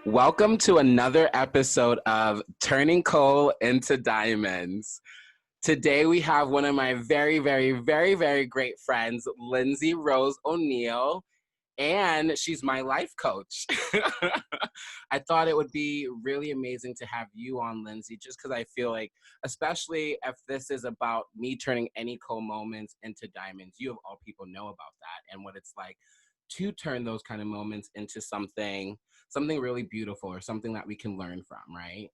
Welcome to another episode of Turning Coal into Diamonds. Today we have one of my very, very, very, very great friends, Lyndsay Rose Oneal, and she's my life coach. I thought it would be really amazing to have you on, Lyndsay, just because I feel like, especially if this is about me turning any coal moments into diamonds, you of all people know about that and what it's like to turn those kind of moments into something really beautiful or something that we can learn from, right?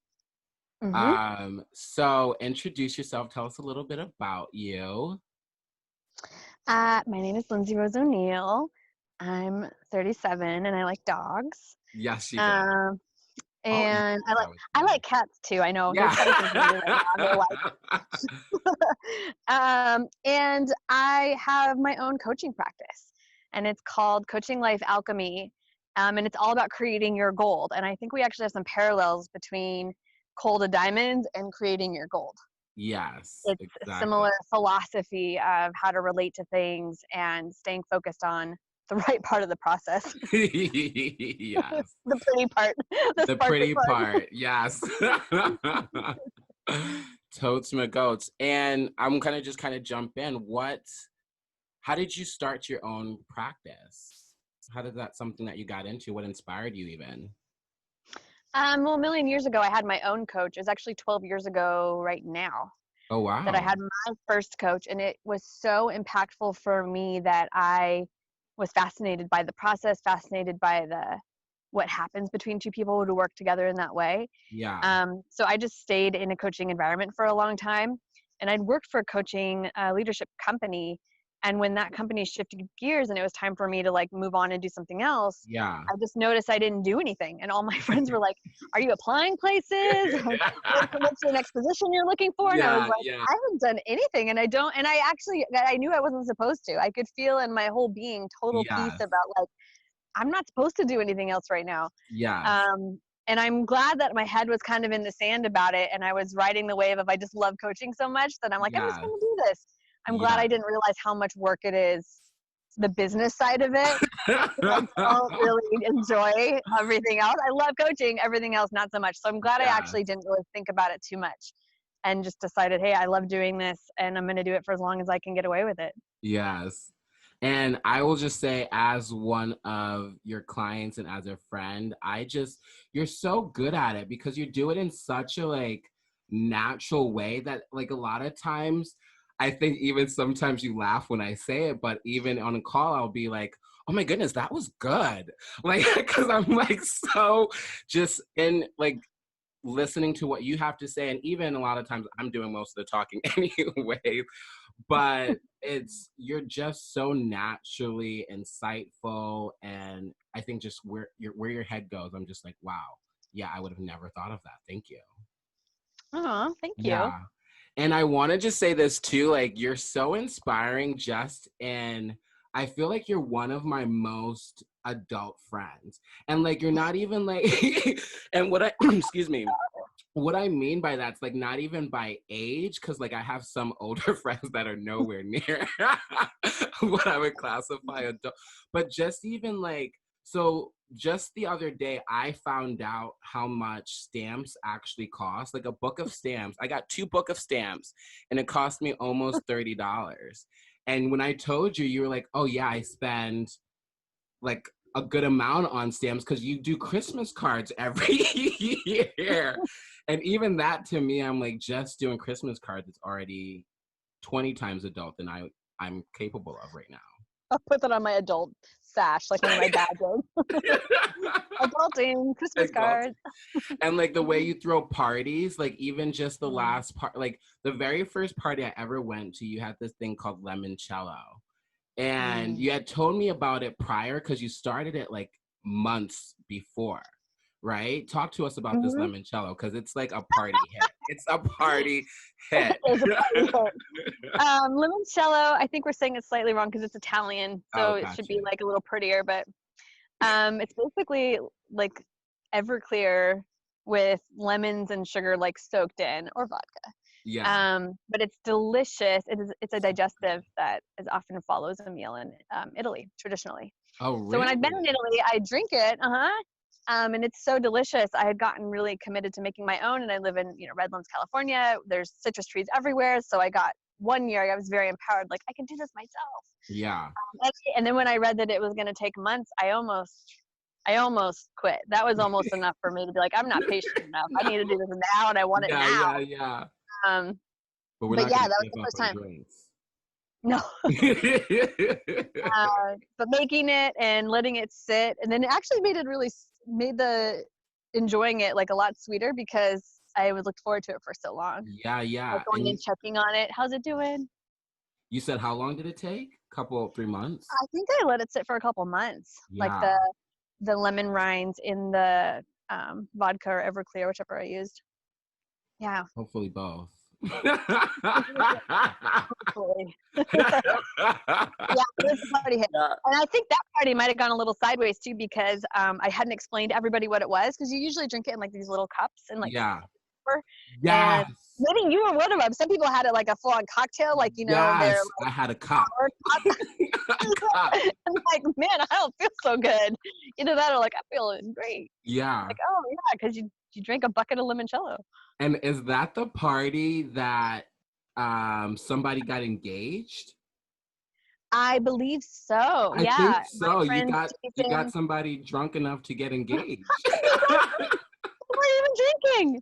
So introduce yourself. Tell us a little bit about you. My name is Lyndsay Rose Oneal. I'm 37 and I like dogs. Yes, you do. And I like cats too. I know Yeah. they're probably thinking of me right now. And I have my own coaching practice, and it's called Coaching Life Alchemy. And it's all about creating your gold. And I think we actually have some parallels between coal to diamond and creating your gold. Yes, It's exactly. a similar philosophy of how to relate to things and staying focused on the right part of the process. Yes. The pretty part. The pretty part. Yes. Totes my goats. And I'm gonna just kind of jump in. How did you start your own practice? How did that something that you got into? What inspired you even? Well, a million years ago, I had my own coach. It was actually 12 years ago right now Oh, wow. that I had my first coach. And it was so impactful for me that I was fascinated by the process, fascinated by what happens between two people who work together in that way. Yeah. So I just stayed in a coaching environment for a long time. And I'd worked for a coaching leadership company. And when that company shifted gears and it was time for me to like move on and do something else, Yeah. I just noticed I didn't do anything. And all my friends were like, "Are you applying places? What's the next position you're looking for?" And I was like, Yeah. "I haven't done anything." And I knew I wasn't supposed to. I could feel in my whole being total peace Yes. about like, I'm not supposed to do anything else right now. Yes. And I'm glad that my head was kind of in the sand about it. And I was riding the wave of, I just love coaching so much that I'm like, I'm just going to do this. I'm glad I didn't realize how much work it is, the business side of it. I don't really enjoy everything else. I love coaching, everything else, not so much. So I'm glad I actually didn't really think about it too much and just decided, hey, I love doing this and I'm going to do it for as long as I can get away with it. Yes. And I will just say, as one of your clients and as a friend, you're so good at it because you do it in such a like natural way that like a lot of times, I think even sometimes you laugh when I say it, but even on a call, I'll be like, oh my goodness, that was good. Like, because I'm like so just in like listening to what you have to say. And even a lot of times I'm doing most of the talking anyway, but you're just so naturally insightful. And I think just where your head goes, I'm just like, wow, yeah, I would have never thought of that. Thank you. Oh, thank you. Yeah. And I want to just say this too, like you're so inspiring I feel like you're one of my most adult friends. And like, you're not even like, and excuse me, what I mean by that's like not even by age, because like I have some older friends that are nowhere near what I would classify adult, but just even like, so just the other day, I found out how much stamps actually cost. Like a book of stamps, I got 2 book of stamps and it cost me almost $30. And when I told you, you were like, oh yeah, I spend like a good amount on stamps because you do Christmas cards every year. And even that to me, I'm like, just doing Christmas cards is already 20 times adult than I'm capable of right now. I'll put that on my adult sash, like one of my badges. Adulting, Christmas cards. And like the way you throw parties, like even just the last part, like the very first party I ever went to, you had this thing called Limoncello. And you had told me about it prior because you started it like months before, right? Talk to us about this Limoncello because it's like a party hit. It's a party hit. Limoncello, I think we're saying it slightly wrong because it's Italian, so it should be like a little prettier, but it's basically like Everclear with lemons and sugar like soaked in, or vodka. Yeah. But it's delicious. It's a digestive that often follows a meal in Italy traditionally. Oh, really? So when I've been in Italy, I drink it. And it's so delicious. I had gotten really committed to making my own, and I live in, Redlands, California. There's citrus trees everywhere. So I got one year, I was very empowered, like I can do this myself. Yeah. And then when I read that it was going to take months, I almost quit. That was almost enough for me to be like, I'm not patient enough. I need to do this now, and I want it now. Yeah. Um, But we're but not yeah, gonna that was give the up first on time. drinks. No. But making it and letting it sit, and then it actually made the enjoying it like a lot sweeter because I would look forward to it for so long. Yeah. Like going and checking on it. How's it doing? You said how long did it take? 3 months? I think I let it sit for a couple months. Like Yeah. the lemon rinds in the vodka or Everclear, whichever I used. Yeah. Hopefully both. Hopefully. Yeah, it was a party hit. Yeah. And I think that party might have gone a little sideways too because I hadn't explained to everybody what it was, because you usually drink it in like these little cups and like Yeah. and Yes. maybe you were one of them. Some people had it like a full-on cocktail, like Yes. they're I had a cup. I'm like, man, I don't feel so good. Either that or like, I'm feeling great. Yeah. Like, oh yeah, because you drank a bucket of limoncello. And is that the party that somebody got engaged? I believe so. I Yeah, think so. my friend You got somebody drunk enough to get engaged. They weren't even drinking.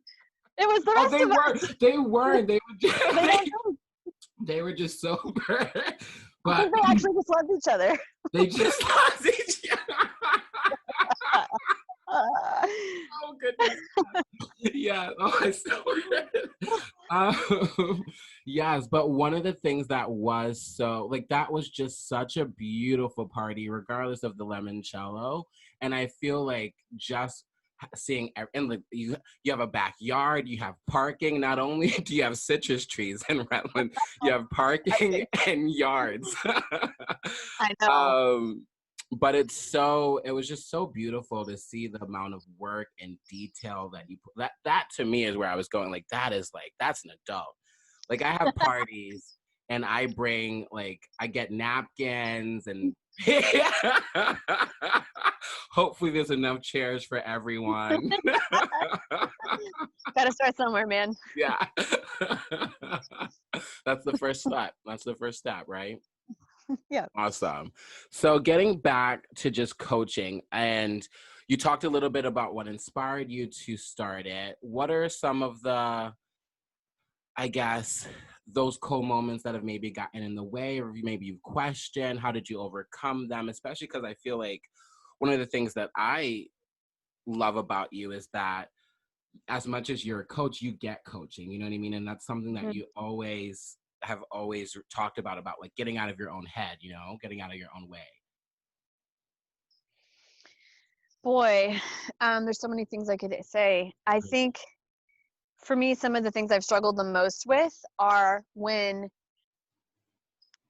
It was the rest of us. They weren't. They were just sober. But I think they actually just loved each other. They just loved each other. Oh goodness. Yeah. Oh, it's so good. Yes, but one of the things that was so that was just such a beautiful party, regardless of the limoncello. And I feel like just seeing, and you have a backyard, you have parking. Not only do you have citrus trees in Redland, you have parking and yards. I know. But it was just so beautiful to see the amount of work and detail that you put. That to me is where I was going. Like, that's an adult. Like, I have parties and I bring, I get napkins and hopefully there's enough chairs for everyone. Gotta start somewhere, man. Yeah. That's the first step, right? Yeah. Awesome. So getting back to just coaching, and you talked a little bit about what inspired you to start it. What are some of the, I guess, those cool moments that have maybe gotten in the way, or maybe you've questioned? How did you overcome them? Especially because I feel like one of the things that I love about you is that as much as you're a coach, you get coaching, you know what I mean? And that's something that you have always talked about getting out of your own head, getting out of your own way. Boy, there's so many things I could say. I think for me, some of the things I've struggled the most with are when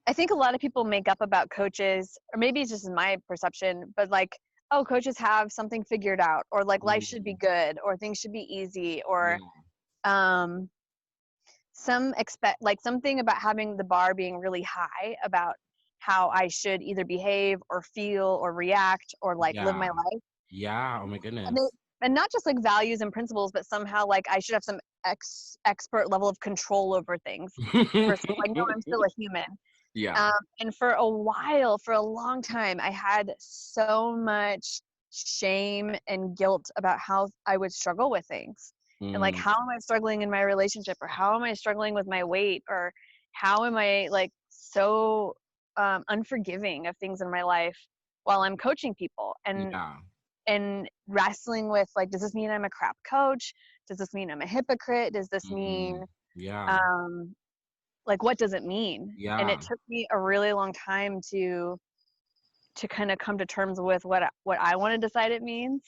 I think a lot of people make up about coaches, or maybe it's just my perception, but oh, coaches have something figured out, or life should be good, or things should be easy, or something about having the bar being really high about how I should either behave or feel or react or live my life. Yeah. Oh my goodness. And not just values and principles, but somehow I should have some expert level of control over things. Versus no, I'm still a human. Yeah. And for a long time, I had so much shame and guilt about how I would struggle with things. And how am I struggling in my relationship, or how am I struggling with my weight, or how am I so unforgiving of things in my life while I'm coaching people, and wrestling with does this mean I'm a crap coach? Does this mean I'm a hypocrite? Does this mean what does it mean? Yeah. And it took me a really long time to kind of come to terms with what I want to decide it means.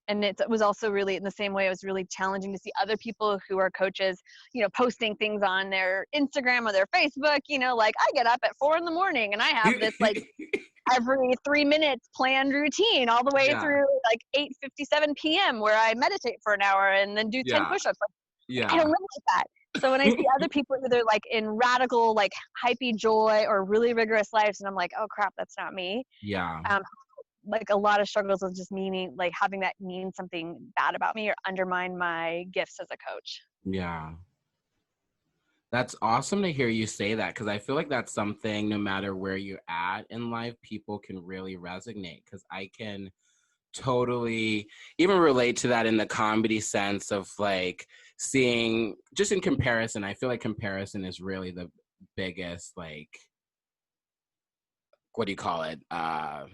And it was also really, in the same way, it was really challenging to see other people who are coaches, posting things on their Instagram or their Facebook, I get up at 4 a.m. and I have this every 3 minutes planned routine all the way through 8:57 p.m. where I meditate for an hour and then do 10 push-ups. I don't live like that. So when I see other people either in radical, hypey joy or really rigorous lives, and I'm like, oh crap, that's not me. like a lot of struggles with just meaning, like having that mean something bad about me or undermine my gifts as a coach. Yeah. That's awesome to hear you say that, because I feel like that's something, no matter where you're at in life, people can really resonate, because I can totally even relate to that in the comedy sense of like seeing, just in comparison, I feel like comparison is really the biggest, like, what do you call it? Uh,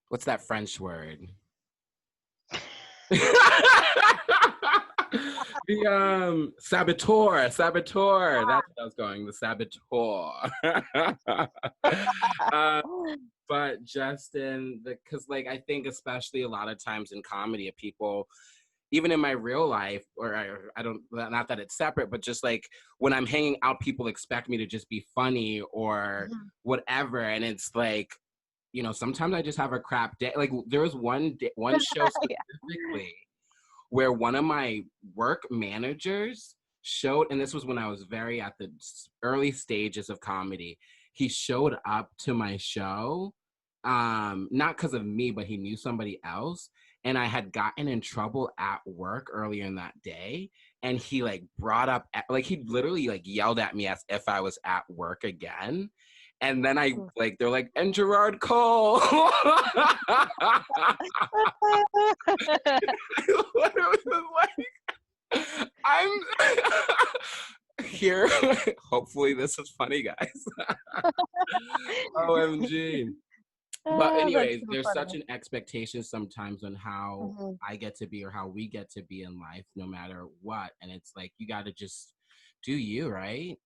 what's that French word? The saboteur. That's what I was going, the saboteur. uh, but just in the, because like I think especially a lot of times in comedy, people, even in my real life, or I don't, not that it's separate, but just like when I'm hanging out, people expect me to just be funny or whatever, and it's like, you know, sometimes I just have a crap day. Like there was one show specifically where one of my work managers showed, and this was when I was very at the early stages of comedy, he showed up to my show, not because of me, but he knew somebody else. And I had gotten in trouble at work earlier in that day. And he like brought up, like he literally like yelled at me as if I was at work again. And then I like, they're like, and Gerard Cole. I'm here. Hopefully this is funny, guys. OMG. But anyways, So there's funny. such an expectation sometimes on how I get to be or how we get to be in life, no matter what. And it's like, you got to just do you, right?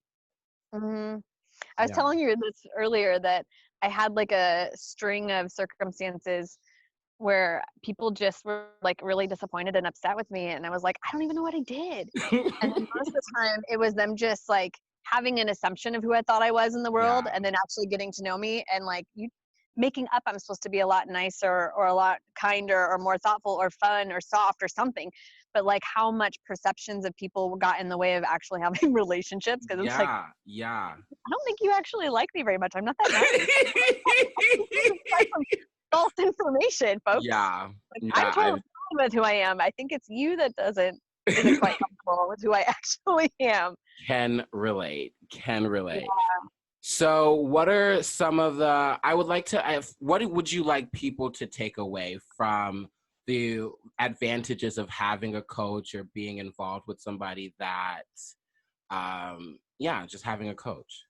I was telling you this earlier that I had like a string of circumstances where people just were like really disappointed and upset with me, and I was like, I don't even know what I did. And then most of the time it was them just like having an assumption of who I thought I was in the world, and then actually getting to know me and like you making up I'm supposed to be a lot nicer or a lot kinder or more thoughtful or fun or soft or something, but like how much perceptions of people got in the way of actually having relationships, because it's like, I don't think you actually like me very much. I'm not that nice. False information, folks. I'm totally fine with who I am. I think it's you that isn't quite comfortable with who I actually am. Can relate. Yeah. So what are some of the, I would like to, what would you like people to take away from the advantages of having a coach or being involved with somebody that, just having a coach?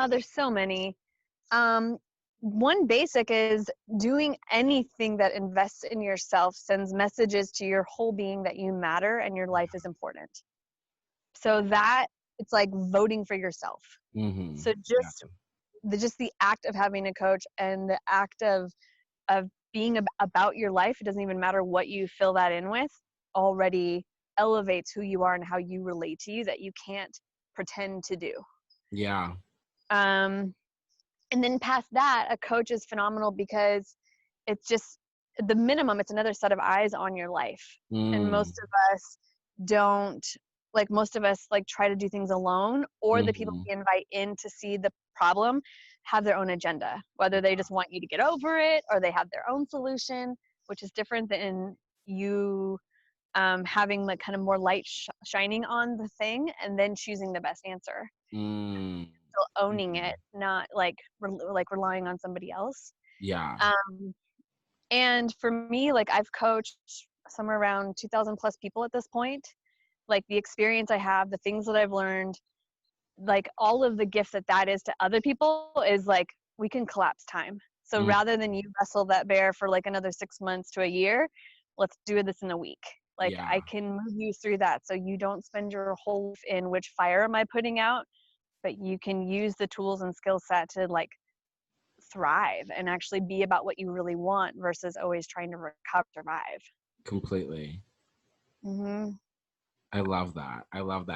There's so many. One basic is doing anything that invests in yourself sends messages to your whole being that you matter and your life is important. So that it's like voting for yourself. So just the act of having a coach and the act of being about your life, it doesn't even matter what you fill that in with, already elevates who you are and how you relate to you that you can't pretend to do. And then past that, a coach is phenomenal because it's just the minimum, it's another set of eyes on your life. And most of us don't, like most of us like try to do things alone, or the people we invite in to see the problem have their own agenda, whether they just want you to get over it or they have their own solution, which is different than you having like kind of more light shining on the thing and then choosing the best answer. Still owning it, not like relying on somebody else. And for me, like I've coached somewhere around 2,000 plus people at this point. Like the experience I have, the things that I've learned, like all of the gift that is to other people is like we can collapse time. So rather than you wrestle that bear for like another 6 months to a year, let's do this in a week. Like I can move you through that so you don't spend your whole life in which fire am I putting out, but you can use the tools and skill set to like thrive and actually be about what you really want versus always trying to survive. Completely. I love that.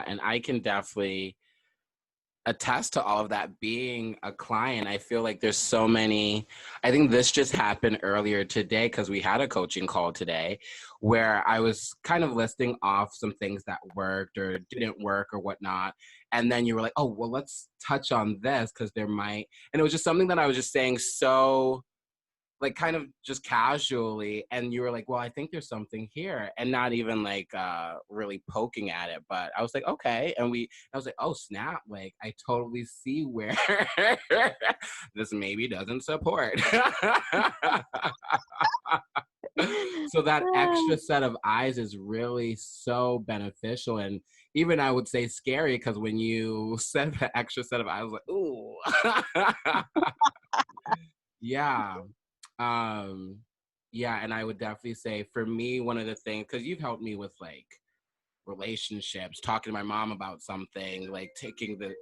And I can definitely, attest to all of that. Being a client, I feel like there's so many. I think this just happened earlier today because we had a coaching call today where I was kind of listing off some things that worked or didn't work or whatnot. And then you were like, oh, well, let's touch on this because there might. And it was just something that I was just saying so like kind of just casually, and you were like, well, I think there's something here, and not even like really poking at it, but I was like, okay. And I was like, oh snap, like I totally see where this maybe doesn't support. So that extra set of eyes is really so beneficial, and even I would say scary, because when you said the extra set of eyes, I was like, ooh. Yeah. Um, yeah, and I would definitely say for me, one of the things, because you've helped me with like relationships, talking to my mom about something, like taking the,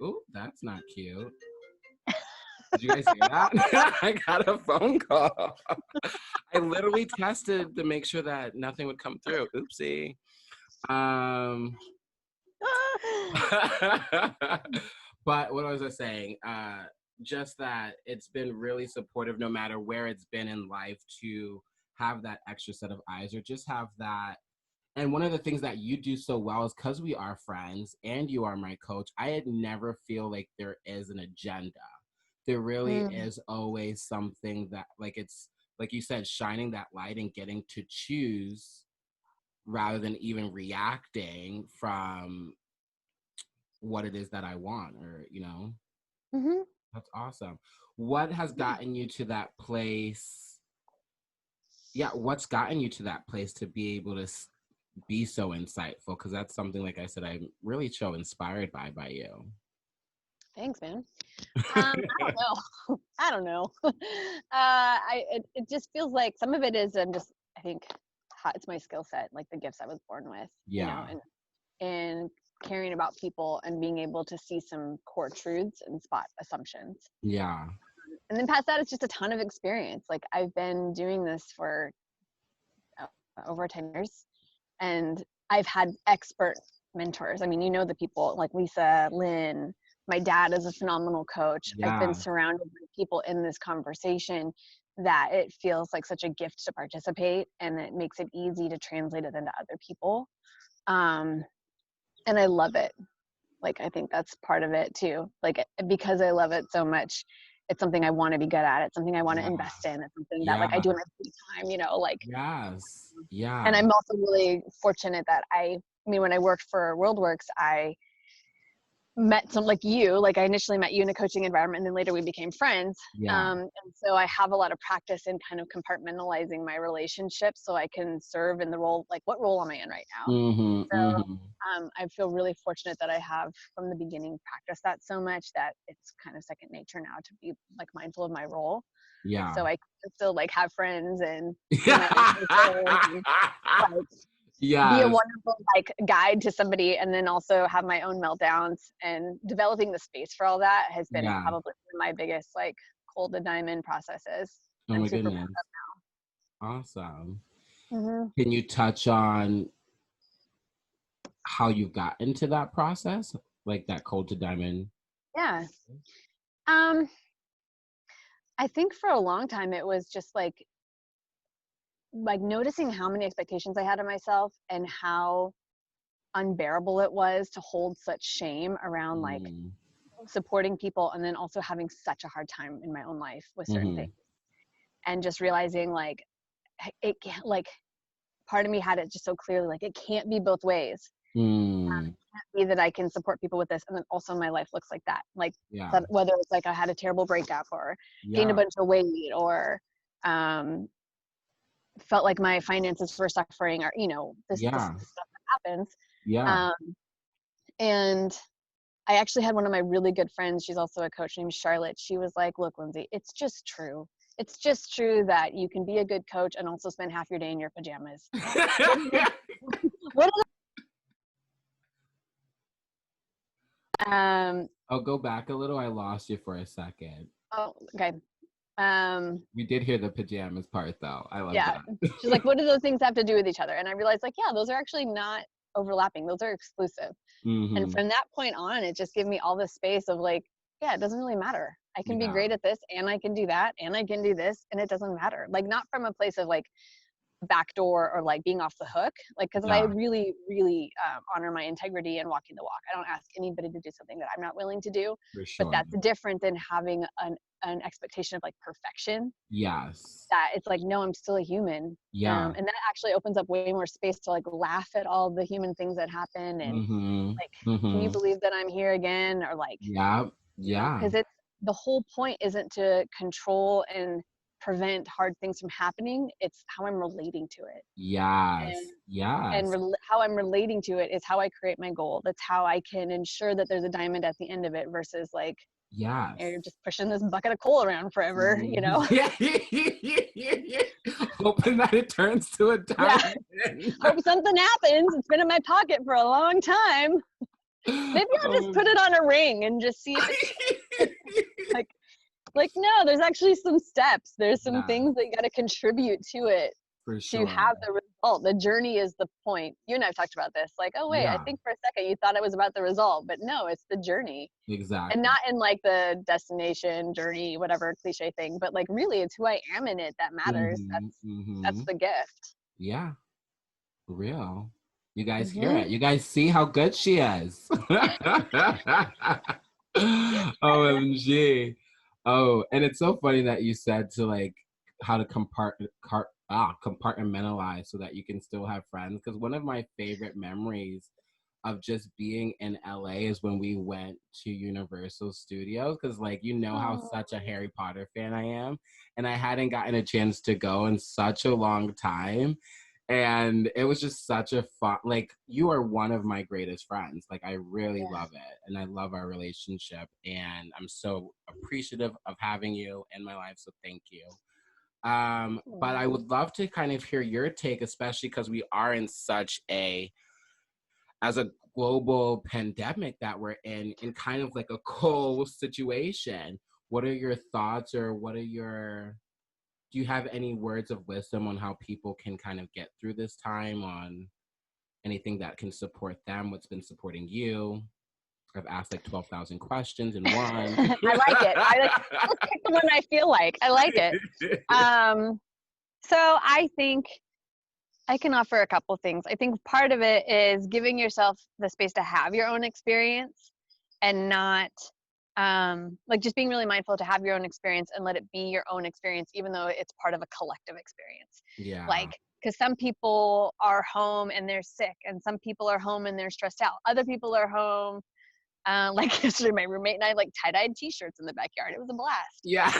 ooh, that's not cute. Did you guys hear that? I got a phone call. I literally tested to make sure that nothing would come through. Oopsie. But what was I saying? Just that it's been really supportive no matter where it's been in life to have that extra set of eyes or just have that. And one of the things that you do so well is because we are friends and you are my coach, I had never feel like there is an agenda. There really is always something that, like, it's like you said, shining that light and getting to choose rather than even reacting from what it is that I want, or, you know. Mm-hmm. That's awesome. What has gotten you to that place? Yeah, what's gotten you to that place to be able to be so insightful? Because that's something, like I said, I'm really so inspired by you. Thanks, man. I don't know. I don't know. It just feels like some of it is I think it's my skill set, like the gifts I was born with, you know, Yeah. and caring about people and being able to see some core truths and spot assumptions. Yeah. And then past that, it's just a ton of experience. Like I've been doing this for over 10 years, and I've had expert mentors. I mean, you know, the people like Lisa, Lynn, my dad is a phenomenal coach. I've been Yeah. surrounded by people in this conversation that it feels like such a gift to participate, and it makes it easy to translate it into other people. And I love it. Like, I think that's part of it too. Like, because I love it so much, it's something I want to be good at. It's something I want to Yeah. invest in. It's something that like I Yeah. do in my free time, you know, like. Yes. And Yeah. I'm also really fortunate that I mean, when I worked for WorldWorks, I met some like you, like I initially met you in a coaching environment and then later we became friends. Yeah. And so I have a lot of practice in kind of compartmentalizing my relationships so I can serve in the role, like what role am I in right now? Mm-hmm. So Mm-hmm. I feel really fortunate that I have from the beginning practiced that so much that it's kind of second nature now to be like mindful of my role. Yeah. So I can still like have friends and be my own person and like be a Yes. wonderful like guide to somebody, and then also have my own meltdowns. And developing the space for all that has been Yeah. probably one of my biggest like cold to diamond processes. Oh I'm my super goodness. Awesome. proud of. Can you touch on how you got into that process, like that cold to diamond? Yeah. um I think for a long time it was just like noticing how many expectations I had of myself and how unbearable it was to hold such shame around like Mm. supporting people, and then also having such a hard time in my own life with certain Mm-hmm. things, and just realizing like it can't, like part of me had it just so clearly, like it can't be both ways. Mm. It can't be that I can support people with this and then also my life looks like that, like Yeah. that, whether it's like I had a terrible breakup or gained a Yeah. bunch of weight or felt like my finances were suffering, or you know this Yeah. stuff that happens. Yeah. um, and I actually had one of my really good friends, she's also a coach, named Charlotte. She was like, look, Lyndsay, it's just true. It's just true that you can be a good coach and also spend half your day in your pajamas. What is I'll go back a little. I lost you for a second. oh, okay. We did hear the pajamas part though. I love Yeah. that. She's like, what do those things have to do with each other? And I realized like, yeah, those are actually not overlapping. Those are exclusive. And from that point on, it just gave me all this space of like, yeah, it doesn't really matter. I can be great at this, and I can do that, and I can do this, and it doesn't matter. Like, not from a place of like backdoor or like being off the hook, like, because I really, really honor my integrity and walking the walk. I don't ask anybody to do something that I'm not willing to do. For sure. But that's different than having an expectation of like perfection. Yes. That it's like, no, I'm still a human. Yeah. And that actually opens up way more space to like laugh at all the human things that happen, and like, can you believe that I'm here again? Or like, yeah, because it's, the whole point isn't to control and prevent hard things from happening. It's how I'm relating to it. How I'm relating to it is how I create my goal. That's how I can ensure that there's a diamond at the end of it, versus like, you're just pushing this bucket of coal around forever, you know? Hoping that it turns to a diamond. Hope something happens. It's been in my pocket for a long time. Maybe I'll just put it on a ring and just see if it's like, no, there's actually some steps. There's some things that you got to contribute to it to have the result. The journey is the point. You and I have talked about this. Like, oh wait, I think for a second you thought it was about the result, but no, it's the journey. Exactly. And not in like the destination, journey, whatever cliche thing, but like really it's who I am in it that matters. That's the gift. Yeah. For real. You guys hear it. You guys see how good she is. OMG. Oh, and it's so funny that you said to like how to compartmentalize so that you can still have friends. Because one of my favorite memories of just being in LA is when we went to Universal Studios. Because like, you know how such a Harry Potter fan I am. And I hadn't gotten a chance to go in such a long time. And it was just such a fun, like, you are one of my greatest friends. Like, I really love it. And I love our relationship. And I'm so appreciative of having you in my life. So thank you. But I would love to kind of hear your take, especially because we are in such as a global pandemic that we're in kind of like a cold situation. What are your thoughts, or do you have any words of wisdom on how people can kind of get through this time, on anything that can support them, what's been supporting you? I've asked like 12,000 questions in one. I like it. Let's pick the one I feel like. I like it. So I think I can offer a couple things. I think part of it is giving yourself the space to have your own experience, and not like just being really mindful to have your own experience and let it be your own experience, even though it's part of a collective experience. Yeah. Like, because some people are home and they're sick, and some people are home and they're stressed out. Other people are home. Like yesterday, my roommate and I like tie-dyed t-shirts in the backyard. It was a blast. Yeah.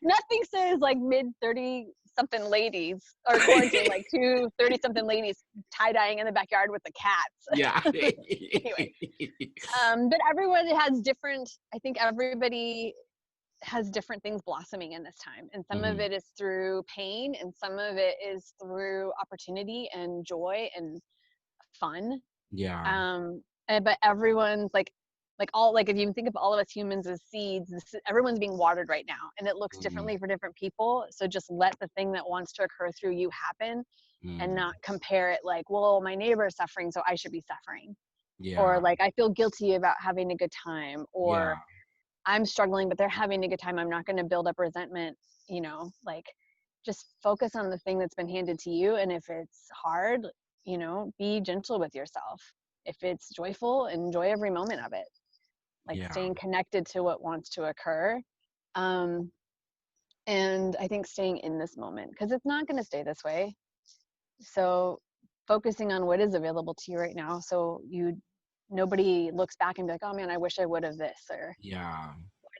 nothing says like mid 30-something ladies, or quarantine, like 30-something ladies tie-dyeing in the backyard with the cats. Yeah. Anyway, but everyone has different, I think everybody has different things blossoming in this time. And some of it is through pain, and some of it is through opportunity and joy and fun. Yeah. But everyone's like all, like if you think of all of us humans as seeds, everyone's being watered right now, and it looks differently for different people. So just let the thing that wants to occur through you happen, and not compare it like, well, my neighbor is suffering, so I should be suffering. Yeah. Or like, I feel guilty about having a good time, or I'm struggling, but they're having a good time. I'm not going to build up resentment, like, just focus on the thing that's been handed to you. And if it's hard, be gentle with yourself. If it's joyful, enjoy every moment of it. Like staying connected to what wants to occur. And I think staying in this moment, because it's not going to stay this way. So focusing on what is available to you right now, so nobody looks back and be like, oh man, I wish I would have this, or why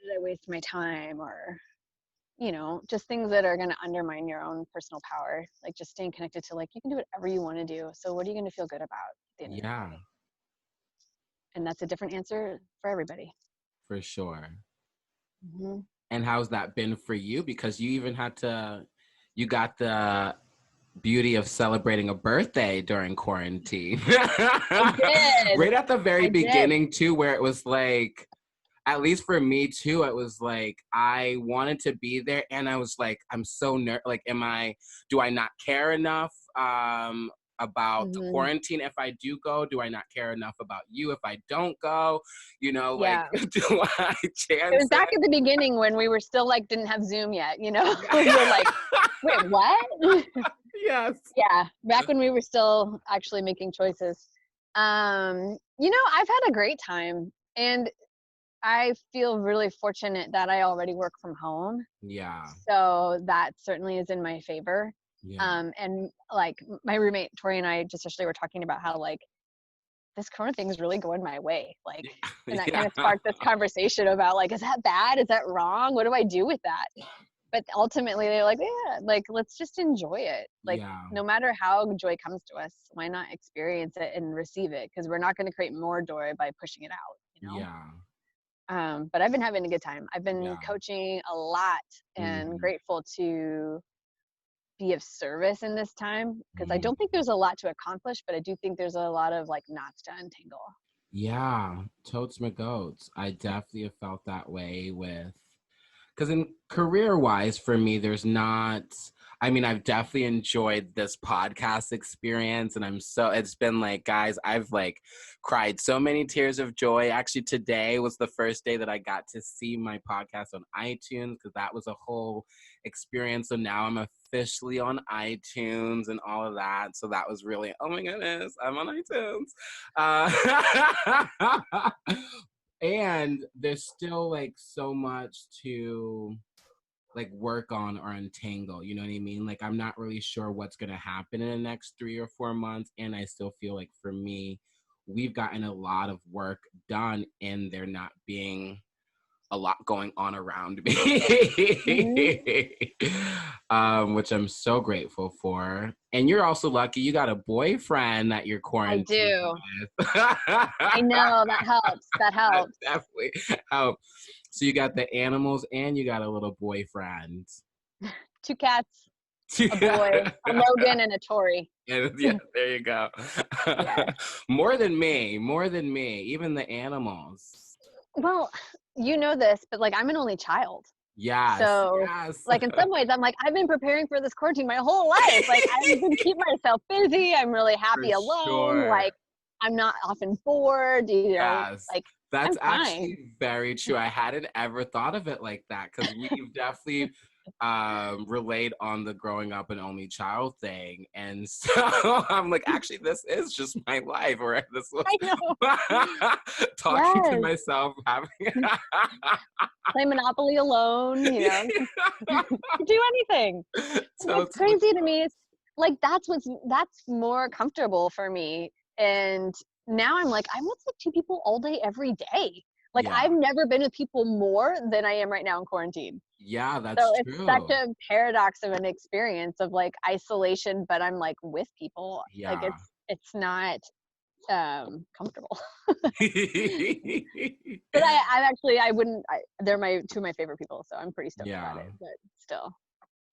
did I waste my time, or just things that are going to undermine your own personal power. Like just staying connected to like, you can do whatever you want to do. So what are you going to feel good about at the end of the day? And that's a different answer for everybody. For sure. And how's that been for you? Because you even you got the beauty of celebrating a birthday during quarantine. I did. Right at the very beginning too, where it was like, at least for me too, it was like, I wanted to be there, and I was like, I'm so like, do I not care enough? about the quarantine. If I do go, do I not care enough about you? If I don't go, you know, like, do I chance it was back at the beginning when we were still like, didn't have Zoom yet, you know? You're like, wait, what? Yes. Yeah, back when we were still actually making choices. You know, I've had a great time, and I feel really fortunate that I already work from home. Yeah. So that certainly is in my favor. Yeah. And like my roommate Tori and I just actually were talking about how like this corona thing is really going my way. Like, and that kind of sparked this conversation about like, is that bad? Is that wrong? What do I do with that? But ultimately they're like, yeah, like, let's just enjoy it. Like, no matter how joy comes to us, why not experience it and receive it? Because we're not going to create more joy by pushing it out, you know? Yeah. But I've been having a good time. I've been coaching a lot and grateful to be of service in this time, because I don't think there's a lot to accomplish, but I do think there's a lot of like knots to untangle. Yeah, totes my goats. I definitely have felt that way with, because in career wise for me, there's not, I mean, I've definitely enjoyed this podcast experience, and it's been like, guys, I've like cried so many tears of joy. Actually, today was the first day that I got to see my podcast on iTunes, because that was a whole experience. So now I'm officially on iTunes and all of that. So that was really, oh my goodness, I'm on iTunes. And there's still like so much to like work on or untangle, you know what I mean? Like, I'm not really sure what's going to happen in the next 3 or 4 months. And I still feel like for me, we've gotten a lot of work done and there not being a lot going on around me, which I'm so grateful for. And you're also lucky you got a boyfriend that you're quarantined with. I know, that helps. That helps. That definitely helps. So you got the animals and you got a little boyfriend. 2 cats, a boy, a Logan, and a Tori. Yeah, there you go. Yes. More than me, even the animals. Well, you know this, but like, I'm an only child. Yes. So like, in some ways I'm like, I've been preparing for this quarantine my whole life. Like, I've been keeping myself busy. I'm really happy alone. Sure. Like, I'm not often bored, you know, like, that's I'm actually fine. very true. I hadn't ever thought of it like that, because we've definitely relayed on the growing up an only child thing. And so I'm like, actually, this is just my life, or this was talking to myself, having play Monopoly alone, you know, do anything. Totally. It's crazy to me. It's like, that's more comfortable for me. And now I'm like, I'm with like 2 people all day, every day. Like, I've never been with people more than I am right now in quarantine. Yeah, that's so true. It's such a paradox of an experience of like isolation, but I'm like with people. Like, it's not comfortable. But they're 2 of my favorite people, so I'm pretty stoked about it, but still.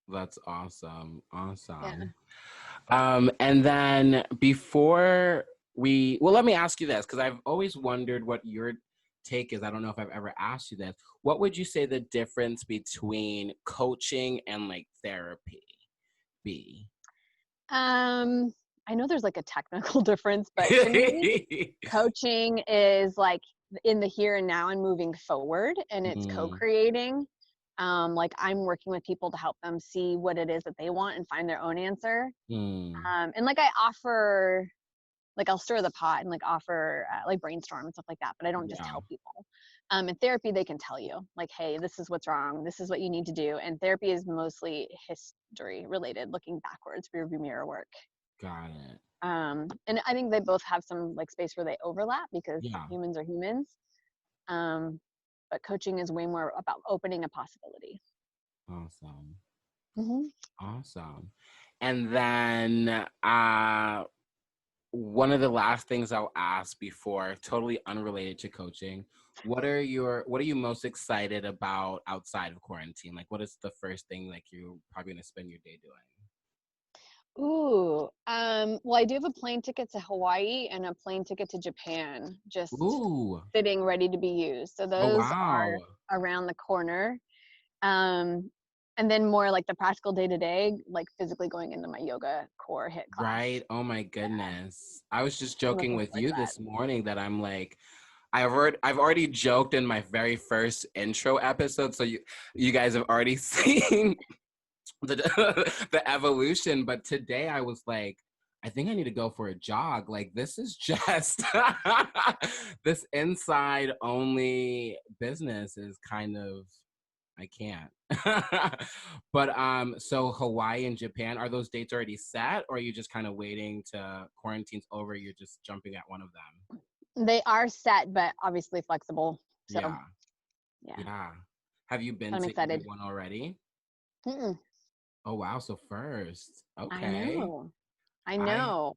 That's awesome. Yeah. And then let me ask you this, because I've always wondered what your take is. I don't know if I've ever asked you this. What would you say the difference between coaching and like therapy be? I know there's like a technical difference, but to me, coaching is like in the here and now and moving forward, and it's co-creating. Like, I'm working with people to help them see what it is that they want and find their own answer. And like, I offer, like, I'll stir the pot and like offer like brainstorm and stuff like that, but I don't just tell people. In therapy, they can tell you like, hey, this is what's wrong, this is what you need to do. And therapy is mostly history related, looking backwards, rearview mirror work. Got it. And I think they both have some like space where they overlap, because humans are humans. But coaching is way more about opening a possibility. Awesome. Awesome. And then one of the last things I'll ask before, totally unrelated to coaching, what are you most excited about outside of quarantine? Like, what is the first thing like you're probably gonna spend your day doing? Well, I do have a plane ticket to Hawaii and a plane ticket to Japan, just sitting ready to be used. So those are around the corner. And then more like the practical day-to-day, like physically going into my yoga core HIIT class. Right. Oh my goodness. I was just I'm joking looking with forward you to that. this morning that I'm like, I've already joked in my very first intro episode, so you guys have already seen the the evolution. But today I was like, I think I need to go for a jog. Like this is just this inside only business is kind of I can't. But so Hawaii and Japan, are those dates already set, or are you just kind of waiting to quarantine's over, you're just jumping at one of them? They are set, but obviously flexible. So Yeah. yeah, Yeah. Have you been I'm to either excited. one already? Mm-mm. Oh wow, so first. I Okay. know. I I know.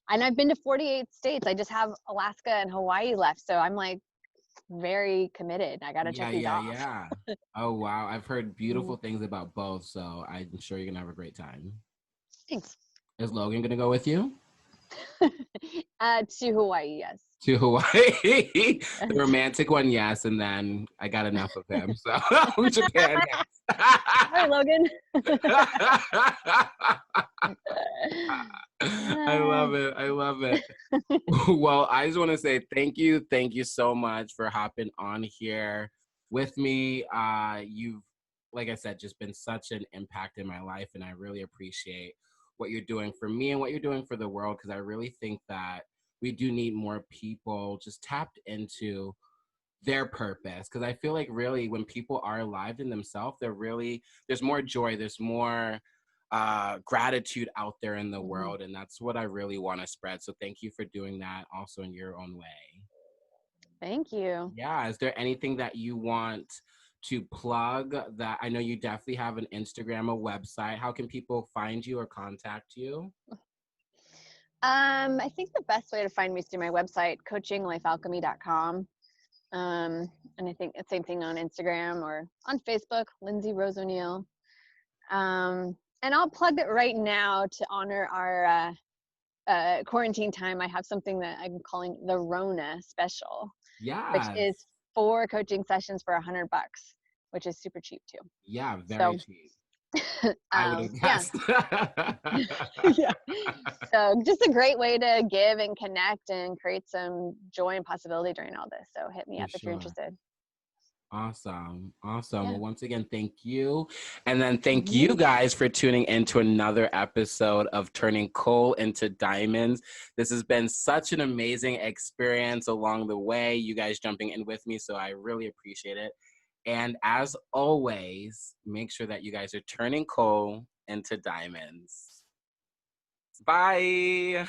I've been to 48 states. I just have Alaska and Hawaii left. So I'm like very committed. I got to check Yeah, these yeah, off. yeah. Oh wow, I've heard Mm, beautiful things about both, so I'm sure you're gonna have a great time. thanks. Is Logan gonna go with you? To Hawaii, yes. To Hawaii. The Yes. romantic one, yes, and then I got enough of him. So Japan next. Sorry, Logan. I love it. I love it. Well, I just want to say thank you so much for hopping on here with me. You've, like I said, just been such an impact in my life, and I really appreciate what you're doing for me and what you're doing for the world, because I really think that we do need more people just tapped into their purpose, because I feel like really when people are alive in themselves, they're really there's more joy, there's more gratitude out there in the Mhm. world, and that's what I really want to spread. So thank you for doing that also in your own way. Thank you. Yeah, is there anything that you want to plug? That I know you definitely have an Instagram, a website. How can people find you or contact you? I think the best way to find me is through my website, coachinglifealchemy.com. And I think the same thing on Instagram or on Facebook, Lyndsay Rose Oneal. And I'll plug it right now to honor our quarantine time. I have something that I'm calling the Rona special, which is Yes. 4 coaching sessions for $100, which is super cheap too. Yeah, very So, cheap. I would have yeah, guessed. yeah. So just a great way to give and connect and create some joy and possibility during all this. So hit me For up if you're sure. interested. Awesome. Awesome. Yeah. Well, once again, thank you. And then thank Mhm. you guys for tuning into another episode of Turning Coal into Diamonds. This has been such an amazing experience along the way, you guys jumping in with me. So I really appreciate it. And as always, make sure that you guys are turning coal into diamonds. Bye.